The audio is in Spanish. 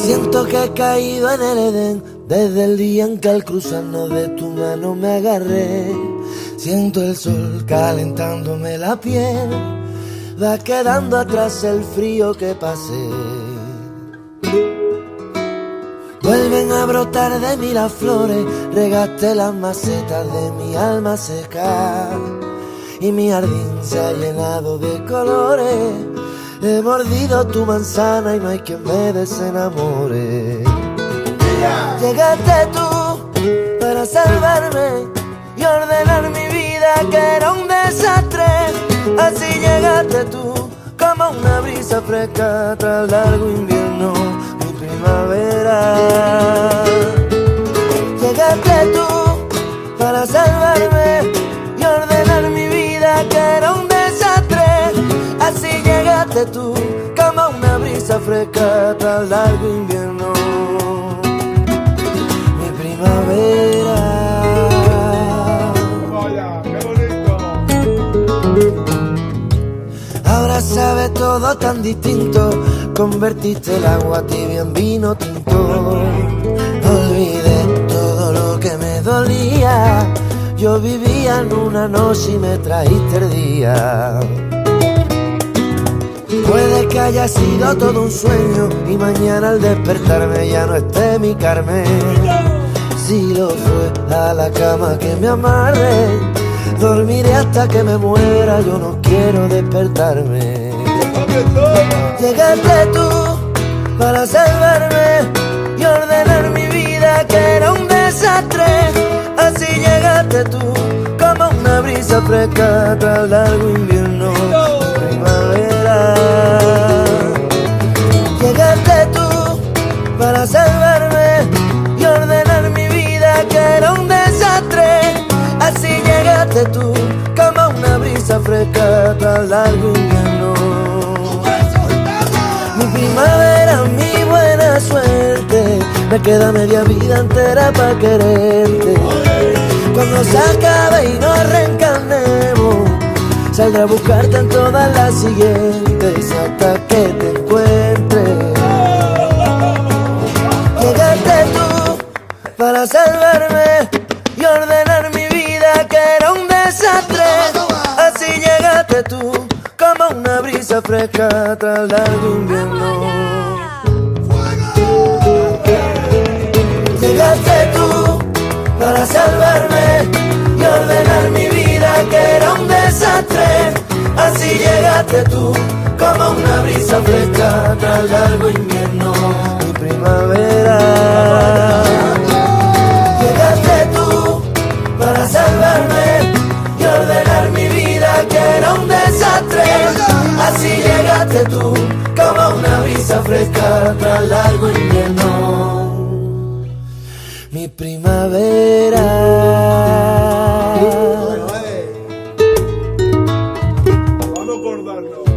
Siento que he caído en el Edén desde el día en que al cruzarnos de tu mano me agarré. Siento el sol calentándome la piel, va quedando atrás el frío que pasé. Vuelven a brotar de mí las flores, regaste las macetas de mi alma seca y mi jardín se ha llenado de colores. He mordido tu manzana y no hay quien me desenamore. Llegaste tú para salvarme y ordenar mi vida que era un desastre. Así llegaste tú como una brisa fresca tras largo invierno, mi primavera. Llegaste tú para salvarme y ordenar mi vida que era un desastre. Así llegaste tú como una brisa fresca tras largo invierno, mi primavera. Vaya, qué bonito. Ahora sabe todo tan distinto, convertiste el agua tibia en vino tinto. Olvidé todo lo que me dolía, yo vivía en una noche y me trajiste el día. Puede que haya sido todo un sueño y mañana al despertarme ya no esté mi Carmen. Si lo fue, a la cama que me amarre, dormiré hasta que me muera, yo no quiero despertarme. Llegaste tú para salvarme y ordenar mi vida que era un desastre. Así llegaste tú como una brisa fresca tras largo invierno, primavera. Llegaste tú para salvarme y ordenar mi vida que era un desastre. Así llegaste tú como una brisa fresca tras largo invierno, mi primavera, mi buena suerte. Me queda media vida entera pa' quererte. Cuando se acabe y nos reencarnemos, saldré a buscarte en todas las siguientes hasta que te encuentre. Llegaste tú para salvarme y ordenar mi vida que era un desastre. Así llegaste tú como una brisa fresca tras largo invierno. Llegaste tú para salvarme y ordenar mi vida que era un desastre. Así llegaste tú como una brisa fresca tras largo invierno, mi primavera. Llegaste tú para salvarme y ordenar mi vida que era un desastre. Así llegaste tú como una brisa fresca tras largo invierno, mi primavera. Vamos a acordarnos.